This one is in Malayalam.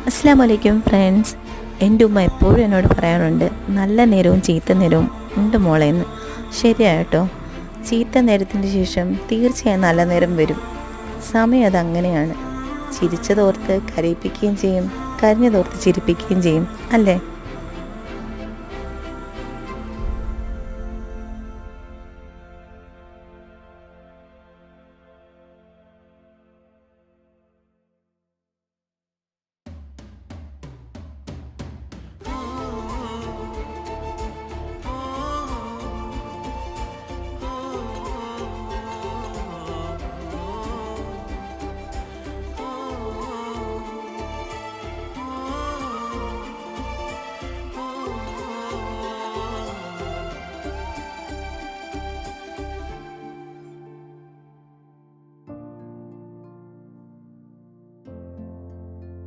അസ്സലാമു അലൈക്കും ഫ്രണ്ട്സ്. എൻ്റെ ഉമ്മ എപ്പോഴും എന്നോട് പറയാറുണ്ട്, നല്ല നേരവും ചീത്ത നേരവും ഉണ്ട് മോളെ എന്ന്. ശരിയാട്ടോ, ചീത്ത നേരത്തിന് ശേഷം തീർച്ചയായും നല്ല നേരം വരും. സമയം അതങ്ങനെയാണ്. ചിരിച്ചതോർത്ത് കരയിപ്പിക്കുകയും ചെയ്യും, കരഞ്ഞതോർത്ത് ചിരിപ്പിക്കുകയും ചെയ്യും, അല്ലേ?